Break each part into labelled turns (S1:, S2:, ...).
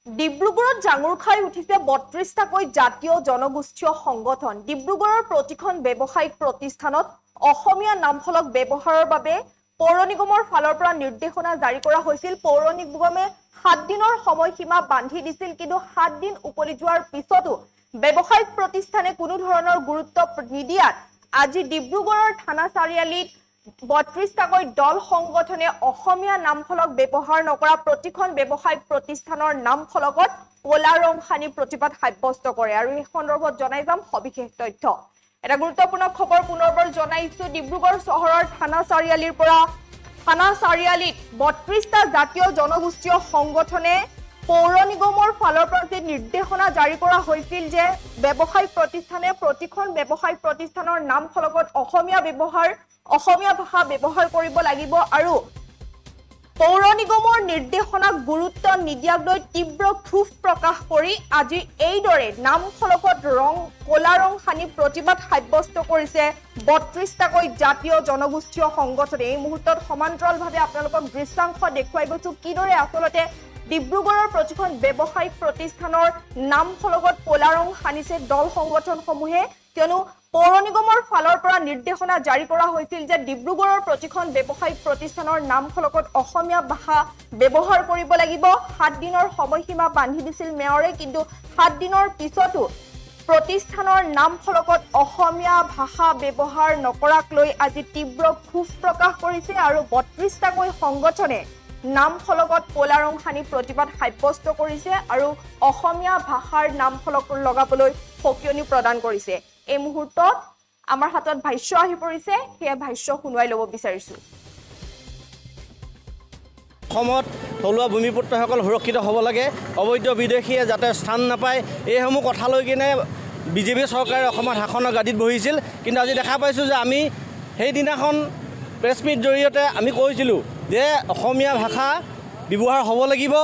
S1: ডিব্ৰুগড়ত জাঙুৰ খাই উঠিছে ৩২টাকৈ জাতীয় জনগোষ্ঠীয় সংগঠন। ডিব্ৰুগড়ৰ প্ৰতিখন ব্যৱসায়িক প্ৰতিষ্ঠানত অসমীয়া নামফলক ব্যৱহাৰৰ বাবে পৌৰ নিগমৰ ফালৰ পৰা নিৰ্দেশনা জাৰি কৰা হৈছিল। পৌৰ নিগমে ৭ দিনৰ সময়সীমা বান্ধি দিছিল, কিন্তু ৭ দিন উকলি যোৱাৰ পিছতো ব্যৱসায়িক প্ৰতিষ্ঠানে কোনো ধৰণৰ গুৰুত্ব নিদিয়াত আজি ডিব্ৰুগড়ৰ থানা চাৰিআলিত ৩২টাকৈ দল সংগঠনে অসমীয়া নামফলক ব্যৱহাৰ নকৰা প্ৰতিখন ব্যৱসায়িক প্ৰতিষ্ঠানৰ নামফলকত ক'লা ৰং সানি প্ৰতিবাদ সাব্যস্ত কৰে। আৰু এই সন্দৰ্ভত জনাই যাম সবিশেষ তথ্য। এটা গুৰুত্বপূৰ্ণ খবৰ পুনৰবাৰ জনাইছো। ডিব্ৰুগড় চহৰৰ থানা চাৰিআলিৰ পৰা থানা চাৰিআলিত ৩২টা জাতীয় জনগোষ্ঠীয় সংগঠনে পৌৰ নিগমৰ ফালৰ পৰা যে নিৰ্দেশনা জাৰি কৰা হৈছিল যে ব্যৱসায়িক প্ৰতিষ্ঠানে প্ৰতিখন ব্যৱসায়িক প্ৰতিষ্ঠানৰ নামফলকত অসমীয়া ভাষা ব্যৱহাৰ কৰিব লাগিব আৰু পৌৰ নিগমৰ নিৰ্দেশনাক গুৰুত্ব নিদিয়াক লৈ তীব্ৰ ক্ষোভ প্ৰকাশ কৰি আজি এইদৰে নামফলকত ক'লা ৰং সানি প্ৰতিবাদ সাব্যস্ত কৰিছে ৩২টাকৈ জাতীয় জনগোষ্ঠীয় সংগঠনে। এই মুহূৰ্তত সমান্তৰালভাৱে আপোনালোকক দৃশ্যাংশ দেখুৱাই গৈছো কিদৰে আচলতে ডিব্ৰুগড়ৰ প্ৰতিখন ব্যৱসায়িক প্ৰতিষ্ঠানৰ নামফলকত ক'লা ৰং সানিছে দল সংগঠনসমূহে, কিয়নো পৌৰ নিগমৰ ফালৰ পৰা নিৰ্দেশনা জাৰি কৰা হৈছিল যে ডিব্ৰুগড়ৰ প্ৰতিখন ব্যৱসায়িক প্ৰতিষ্ঠানৰ নামফলকত অসমীয়া ভাষা ব্যৱহাৰ কৰিব লাগিব। ৭ দিনৰ সময়সীমা বান্ধি দিছিল মেয়ৰে, কিন্তু ৭ দিনৰ পিছতো প্ৰতিষ্ঠানৰ নামফলকত অসমীয়া ভাষা ব্যৱহাৰ নকৰাক লৈ আজি তীব্ৰ ক্ষোভ প্ৰকাশ কৰিছে আৰু ৩২টাকৈ সংগঠনে নামফলকত ক'লা ৰং সানি প্ৰতিবাদ সাব্যস্ত কৰিছে আৰু অসমীয়া ভাষাৰ নামফলক লগাবলৈ সকিয়নি প্ৰদান কৰিছে। এই মুহূৰ্তত আমাৰ হাতত ভাষ্য আহি পৰিছে, সেয়া ভাষ্য শুনুৱাই ল'ব বিচাৰিছো।
S2: অসমত থলুৱা ভূমিপুত্ৰসকল সুৰক্ষিত হ'ব লাগে, অবৈধ বিদেশীয়ে যাতে স্থান নাপায়, এইসমূহ কথা লৈ কিনে বিজেপি চৰকাৰে অসমত শাসনৰ গাদীত বহিছিল। কিন্তু আজি দেখা পাইছোঁ যে আমি সেইদিনাখন প্ৰেছ মিট জৰিয়তে আমি কৈছিলোঁ যে অসমীয়া ভাষা ব্যৱহাৰ হ'ব লাগিব,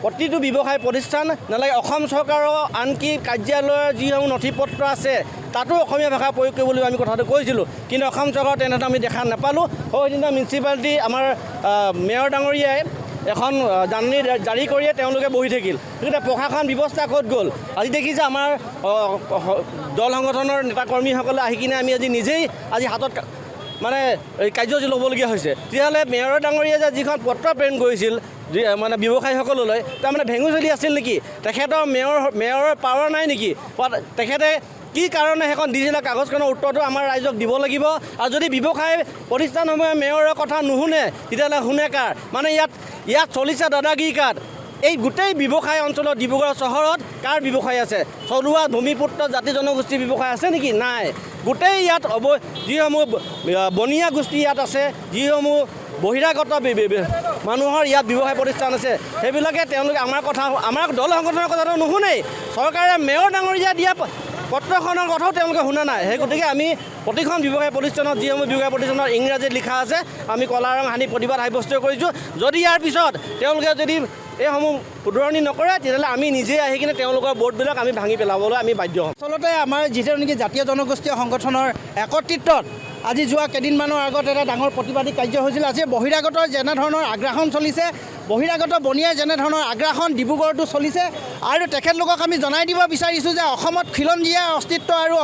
S2: প্ৰতিটো ব্যৱসায় প্ৰতিষ্ঠান নালাগে অসম চৰকাৰৰ আনকি কাৰ্যালয়ৰ যিসমূহ নথি পত্ৰ আছে তাতো অসমীয়া ভাষা প্ৰয়োগ কৰিবলৈ আমি কথাটো কৈছিলোঁ। কিন্তু অসম চৰকাৰ তেনেধৰণে আমি দেখা নাপালোঁ। সেইদিনা মিউনিচিপালিটি আমাৰ মেয়ৰ ডাঙৰীয়াই এখন জাননী জাৰি কৰিয়ে তেওঁলোকে বহি থাকিল। গতিকে প্ৰশাসন ব্যৱস্থা ক'ত গ'ল? আজি দেখিছে আমাৰ দল সংগঠনৰ নেতাকৰ্মীসকলে আহি কিনে আমি আজি নিজেই আজি হাতত মানে কাৰ্যসূচী ল'বলগীয়া হৈছে। তেতিয়াহ'লে মেয়ৰ ডাঙৰীয়াই যে যিখন পত্ৰ প্ৰেৰণ কৰিছিল মানে ব্যৱসায়ীসকললৈ, তাৰমানে ভেঙু চলি আছিল নেকি? তেখেতৰ মেয়ৰৰ পাৱাৰ নাই নেকি? তেখেতে কি কাৰণে সেইখন দিছিলে কাগজখনৰ উত্তৰটো আমাৰ ৰাইজক দিব লাগিব। আৰু যদি ব্যৱসায় প্ৰতিষ্ঠানসমূহে মেয়ৰৰ কথা নুশুনে তেতিয়াহ'লে শুনে কাৰ? মানে ইয়াত চলিছে দাদাগিৰি কাৰ্ড। এই গোটেই ব্যৱসায় অঞ্চলত ডিব্ৰুগড় চহৰত কাৰ ব্যৱসায় আছে? থলুৱা ভূমিপুত্ৰ জাতি জনগোষ্ঠীৰ ব্যৱসায় আছে নেকি? নাই। গোটেই ইয়াত যিসমূহ বনীয়া গোষ্ঠী ইয়াত আছে, যিসমূহ বহিৰাগত মানুহৰ ইয়াত ব্যৱসায় প্ৰতিষ্ঠান আছে, সেইবিলাকে তেওঁলোকে আমাৰ দল সংগঠনৰ কথাটো নুশুনেই। চৰকাৰে মেয়ৰ ডাঙৰীয়া দিয়া পত্ৰখনৰ কথাও তেওঁলোকে শুনা নাই। সেই গতিকে আমি প্ৰতিখন ব্যৱসায় প্ৰতিষ্ঠানত যিসমূহ ব্যৱসায় প্ৰতিষ্ঠানত ইংৰাজীত লিখা আছে আমি ক'লা ৰং সানি প্ৰতিবাদ সাব্যস্ত কৰিছোঁ। যদি ইয়াৰ পিছত তেওঁলোকে যদি এইসমূহ শুধৰণি নকৰে তেতিয়াহ'লে আমি নিজেই আহি কিনে তেওঁলোকৰ বৰ্ডবিলাক আমি ভাঙি পেলাবলৈ আমি বাধ্য হ'ম।
S3: আচলতে আমাৰ যিটো নেকি জাতীয় জনগোষ্ঠীয় সংগঠনৰ একত্ৰিত্বত আজি যোৱা কেইদিনমানৰ আগত এটা ডাঙৰ প্ৰতিবাদী কাৰ্য হৈছিল। আজি বহিৰাগতৰ যেনেধৰণৰ আগ্ৰাসন চলিছে, বহিৰাগত বনিয়াৰ যেনেধৰণৰ আগ্ৰাসন ডিব্ৰুগড়তো চলিছে, আৰু তেখেতলোকক আমি জনাই দিব বিচাৰিছোঁ যে অসমত খিলঞ্জীয়াৰ অস্তিত্ব আৰু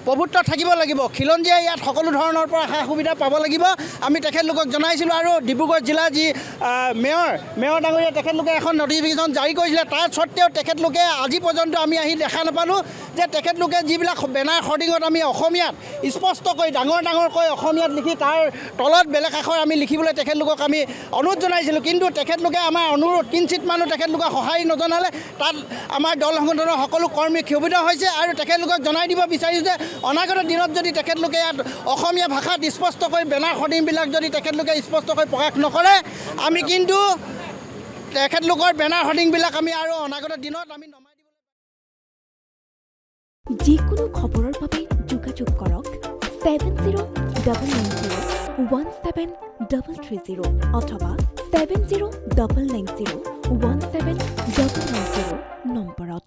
S3: প্ৰভুত্ব থাকিব লাগিব। খিলঞ্জীয়াই ইয়াত সকলো ধৰণৰ পৰা সা সুবিধা পাব লাগিব আমি তেখেতলোকক জনাইছিলোঁ। আৰু ডিব্ৰুগড় জিলাৰ যি মেয়ৰ ডাঙৰীয়া তেখেতলোকে এখন নটিফিকেশ্যন জাৰি কৰিছিলে, তাৰ স্বত্তেও তেখেতলোকে আজি পৰ্যন্ত আমি আহি দেখা নাপালোঁ যে তেখেতলোকে যিবিলাক বেনাৰ হৰ্ডিঙত আমি অসমীয়াত স্পষ্টকৈ ডাঙৰকৈ অসমীয়াত লিখি তাৰ তলত বেলেগ আখৰ আমি লিখিবলৈ তেখেতলোকক আমি অনুৰোধ জনাইছিলোঁ। কিন্তু তেখেতলোকে আমাৰ অনুৰোধ কিঞ্চিত মানুহ তেখেতলোকে সঁহাৰি নজনালে তাত আমাৰ দল সংগঠনৰ সকলো কৰ্মী ক্ষোভিত হৈছে। আৰু তেখেতলোকক জনাই দিব বিচাৰিছোঁ যে অনাগত দিনত যদি তেখেতলোকে ইয়াত অসমীয়া ভাষাত স্পষ্টকৈ বেনাৰ হৰ্ডিংবিলাক যদি তেখেতলোকে স্পষ্টকৈ প্ৰকাশ নকৰে, আমি কিন্তু তেখেতলোকৰ বেনাৰ হৰ্ডিংবিলাক আমি আৰু অনাগত দিনত আমি নমাই দিব।
S4: যিকোনো খবৰৰ বাবে যোগাযোগ কৰক 7099017330 অথবা 7099017390 নম্বৰত।